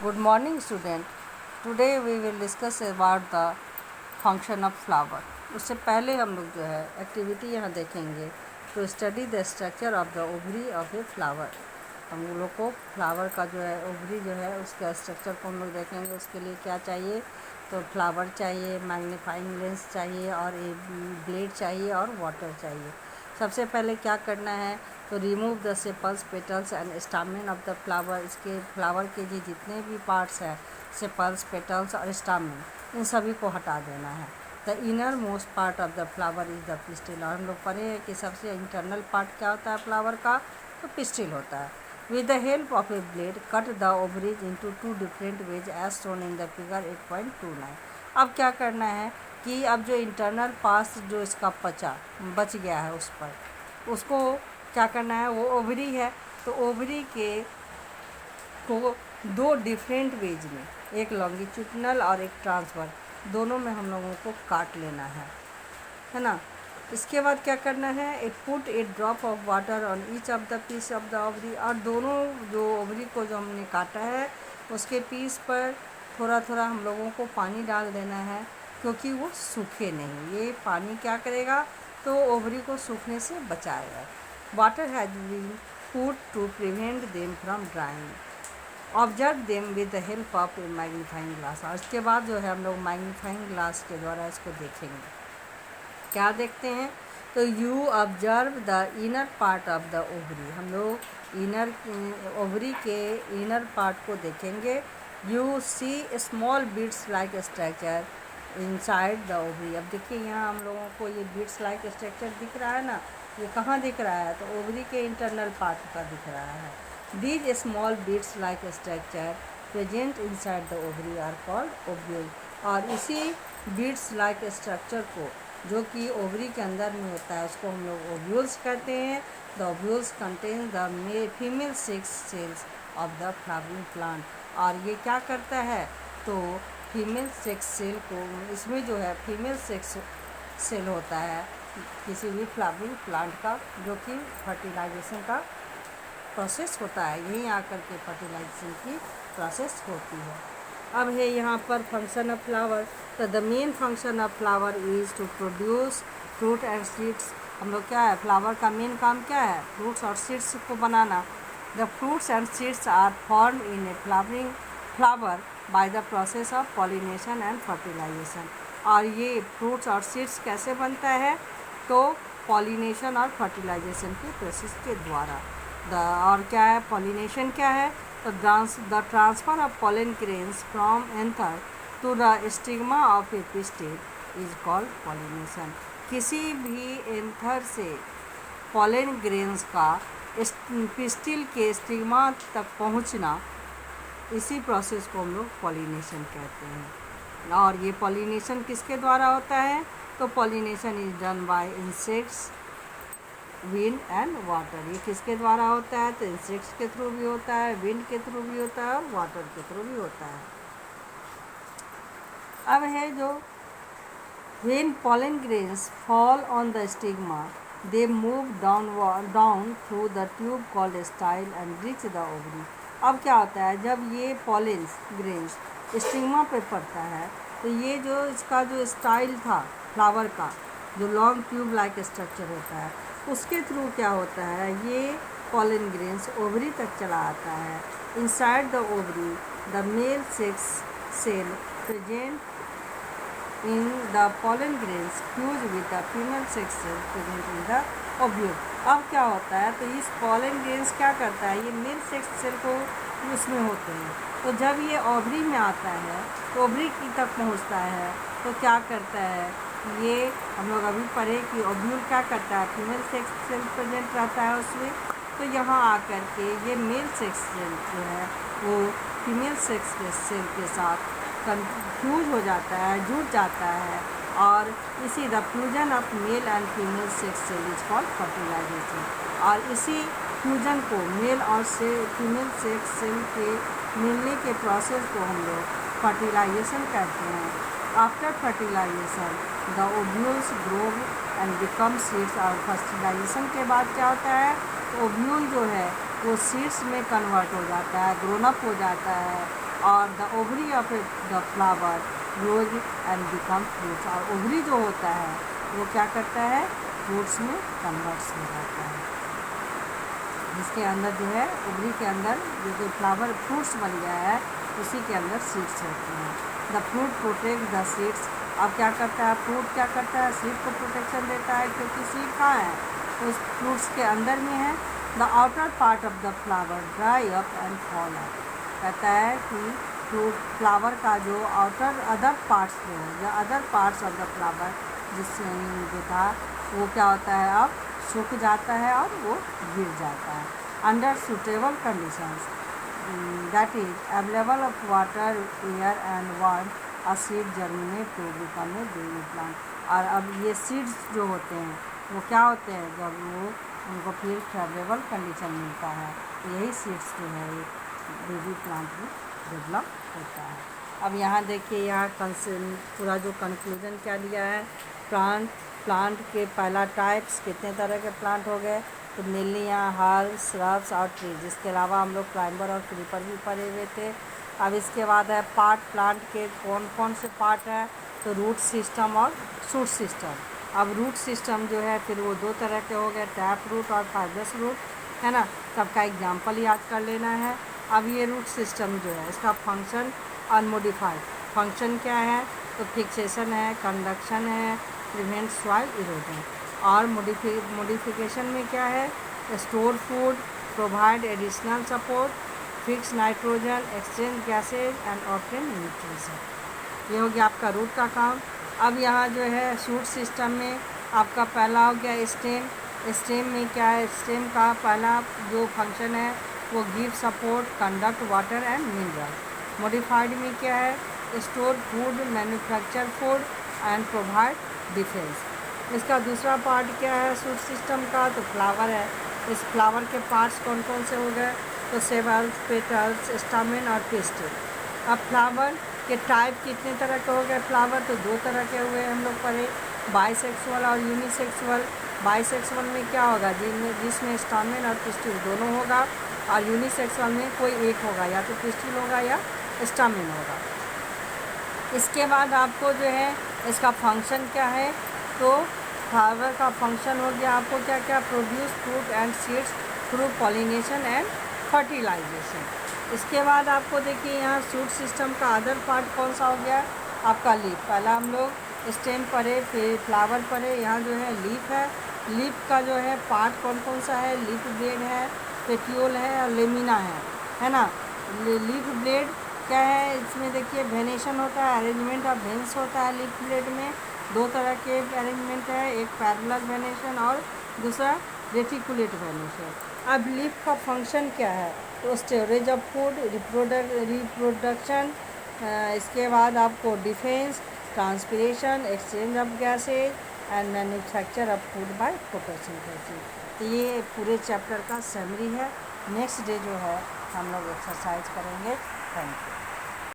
Good morning, student. Today we will discuss about the function of flower. उससे पहले हम लोग जो है एक्टिविटी यहाँ देखेंगे to study the structure of the ovary of a flower. हम लोग को फ्लावर का जो है ओवरी जो है उसका स्ट्रक्चर को हम लोग देखेंगे. उसके लिए क्या चाहिए, तो फ्लावर चाहिए, मैग्नीफाइंग लेंस चाहिए और ए ब्लेड चाहिए और वाटर चाहिए. सबसे पहले क्या करना है, तो remove the sepals, petals and stamen of the flower. इसके फ्लावर के जी जितने भी पार्ट्स हैं, सेपल्स, पेटल्स और स्टामेन, इन सभी को हटा देना है. The inner most part of the flower is the pistil. और हम लोग पढ़े हैं कि सबसे इंटरनल पार्ट क्या होता है फ्लावर का, तो पिस्टिल होता है. With the help of a blade cut the ovaries into 2 different ways as shown in the figure 8.29. अब क्या करना है कि अब जो इंटरनल पार्ट जो इसका बच गया है उस पर उसको क्या करना है, वो ओवरी है तो ओवरी के को 2 डिफरेंट वेज में, एक लॉन्गिट्यूडनल और एक ट्रांसफर, दोनों में हम लोगों को काट लेना है ना. इसके बाद क्या करना है, it put a drop of water on each of the piece of the ovary. और दोनों जो ओवरी को जो हमने काटा है उसके पीस पर थोड़ा थोड़ा हम लोगों को पानी डाल देना है, क्योंकि वो सूखे नहीं. ये पानी क्या करेगा, तो ओवरी को सूखने से बचाएगा. Water has been put to prevent them from drying. Observe them with the help of a magnifying glass. और उसके बाद जो है हम लोग मैग्नीफाइंग ग्लास के द्वारा इसको देखेंगे. क्या देखते हैं, तो you observe the inner part of the ovary. हम लोग इनर ओवरी के इनर पार्ट को देखेंगे. You see small beads like structure inside the ovary. अब देखिए यहाँ हम लोगों को ये बीड्स लाइक स्ट्रक्चर दिख रहा है ना, ये कहाँ दिख रहा है, तो ओवरी के इंटरनल पार्ट का दिख रहा है. These small beads like structure present inside the ovary are called ovule. और इसी बीड्स लाइक स्ट्रक्चर को जो कि ओवरी के अंदर में होता है उसको हम लोग ओव्यूल्स कहते हैं. The ovules contain the female sex cells of the flowering plant. और ये क्या करता है, तो फीमेल सेक्स सेल को, इसमें जो है फीमेल सेक्स सेल होता है किसी भी फ्लावरिंग प्लांट का, जो कि फर्टिलाइजेशन का प्रोसेस होता है. यहीं आकर के फर्टिलाइजेशन की प्रोसेस होती है. अब है यहाँ पर फंक्शन ऑफ फ्लावर. तो the main function of flower is to produce fruit and seeds. हम लोग क्या है, फ्लावर का मेन काम क्या है, फ्रूट्स और सीड्स को बनाना. The fruits and seeds are form in a flowering flower by the process of pollination and fertilisation. और ये फ्रूट्स और सीड्स कैसे बनता है, तो पॉलिनेशन और फर्टिलाइजेशन के प्रोसेस के द्वारा. और क्या है पॉलिनेशन, क्या है, तो the transfer of pollen grains from anther to the stigma of a pistil is called pollination. किसी भी एंथर से पॉलन ग्रेन्स का पिस्टिल के स्टिग्मा तक पहुंचना, इसी प्रोसेस को हम लोग पॉलिनेशन कहते हैं. और ये पॉलिनेशन किसके द्वारा होता है, तो pollination is done by insects, wind and water. ये किसके द्वारा होता है, तो इंसेक्ट्स के थ्रू भी होता है, विंड के थ्रू भी होता है और वाटर के थ्रू भी होता है. अब है जो when pollen grains fall on the stigma they move down through the tube called style and reach the ovary. अब क्या होता है, जब ये पॉलन ग्रेन्स स्टिग्मा पे पड़ता है, तो ये जो इसका जो स्टाइल था फ्लावर का, जो लॉन्ग ट्यूब लाइक स्ट्रक्चर होता है, उसके थ्रू क्या होता है, ये पॉलन ग्रेन्स ओवरी तक चला आता है. Inside the ovary the male sex cell present in the pollen grains fuse with the female sex cell present in the ovule. अब क्या होता है, तो इस पॉलन ग्रेन्स क्या करता है, ये मेल सेक्स सेल को उसमें होते हैं, तो जब ये ओवरी में आता है, तो ओवरी की तक पहुंचता है, तो क्या करता है, ये हम लोग अभी पढ़े कि ओव्यूल क्या करता है, फीमेल सेक्स सेल प्रेजेंट रहता है उसमें, तो यहाँ आकर के ये मेल सेक्स सेल जो है वो फीमेल सेक्स सेल के साथ कंफ्यूज हो जाता है, जुड़ जाता है. और इसी the fusion of male and female sex cell is called fertilisation. और इसी फ्यूजन को मेल और फीमेल सेक्स सेल के मिलने के प्रोसेस को हम लोग फर्टिलाइजेशन कहते हैं. After fertilisation the ovules grow and become seeds. और फर्टिलाइजेशन के बाद क्या होता है, ओव्यूल जो है वो सीड्स में कन्वर्ट हो जाता है, ग्रोन अप हो जाता है और the ovary of the flower grows and become fruits, और ओवरी जो होता है वो क्या करता है, फ्रूट्स में कन्वर्ट्स हो जाता है, जिसके अंदर जो है ओवरी के अंदर जो फ्लावर फ्रूट्स बन गया है उसी के अंदर सीड्स होते हैं। The fruit protect the seeds, अब क्या करता है फ्रूट, क्या करता है सीड को प्रोटेक्शन देता है, क्योंकि सीड कहाँ है, उस फ्रूट्स के अंदर में है। The outer part of the flower dry up and fall up, कहता है कि फ्रूट फ्लावर का जो आउटर अदर पार्ट्स जो है या other parts of the flower जिससे जो था वो क्या होता है अब सूख जाता है और वो गिर जाता है। Under suitable conditions that is available of water air and warm a seed germinate to become a baby plant, और अब ये सीड्स जो होते हैं वो क्या होते हैं, जब वो उनको फिर फेवरेबल कंडीशन मिलता है तो यही सीड्स जो है एक बेबी प्लांट में डेवलप होता है। अब यहाँ देखिए, यहाँ पूरा जो कंक्लूजन क्या दिया है, प्लांट के पहला टाइप्स कितने तरह के प्लांट हो गए, तो मेनली यहाँ हर्ब, श्रब्स और ट्रीज, इसके अलावा हम लोग क्लाइंबर और क्रीपर भी पढ़े हुए थे। अब इसके बाद है पार्ट, प्लांट के कौन कौन से पार्ट हैं, तो रूट सिस्टम और शूट सिस्टम। अब रूट सिस्टम जो है फिर वो दो तरह के हो गए, टैप रूट और फाइब्रस रूट, है ना, सबका एग्जाम्पल याद कर लेना है। अब ये रूट सिस्टम जो है इसका फंक्शन अनमोडिफाइड, फंक्शन क्या है, तो फिक्सेशन है, कंडक्शन है, प्रिवेंट सॉइल इरोजन, और मॉडिफिकेशन में क्या है, store food, provide additional support, fix nitrogen, exchange gases and obtain nutrition. ये हो गया आपका रूट का काम। अब यहाँ जो है शूट सिस्टम में आपका पहला हो गया स्टेम। स्टेम में क्या है, स्टेम का पहला जो फंक्शन है वो give support, conduct water and mineral. Modified में क्या है, store food, manufacture food and provide defence. इसका दूसरा पार्ट क्या है शूट सिस्टम का, तो फ्लावर है। इस फ्लावर के पार्ट्स कौन कौन से हो गए, तो सेवल्स, पेटल्स, स्टामेन और पिस्टिल। अब फ्लावर के टाइप कितने तरह के हो गए, फ्लावर तो दो तरह के हुए हम लोग पढ़े, बाइसेक्सुअल और यूनिसेक्सुअल। बाइसेक्सुअल में क्या होगा, जिसमें स्टामेन और पिस्टिल दोनों होगा, और यूनिसेक्सुअल में कोई एक होगा, या तो पिस्टिल होगा या स्टामेन होगा। इसके बाद आपको जो है इसका फंक्शन क्या है, तो फ्लावर का फंक्शन हो गया आपको क्या क्या, produce fruit and seeds through pollination and fertilisation. इसके बाद आपको देखिए यहाँ शूट सिस्टम का अदर पार्ट कौन सा हो गया आपका, लीफ। पहला हम लोग स्टेम पढ़े, फिर फ्लावर पढ़े, यहाँ जो है लीफ है। लीफ का जो है पार्ट कौन कौन सा है, लीफ ब्लेड है, पेटियोल है और लेमिना है ना। लीफ ब्लेड क्या है, इसमें देखिए वेनेशन होता है, अरेंजमेंट ऑफ वेन्स होता है। लीफ ब्लेड में दो तरह के अरेंजमेंट है, एक पैरेलल वेनेशन और दूसरा रेटिकुलेट वेनेशन। अब लीफ का फंक्शन क्या है, तो स्टोरेज ऑफ फूड, रिप्रोडक्शन, इसके बाद आपको defence, transpiration, exchange of gases and manufacture of food by photosynthesis. तो ये पूरे चैप्टर का समरी है। नेक्स्ट डे जो है हम लोग एक्सरसाइज करेंगे। Thank you.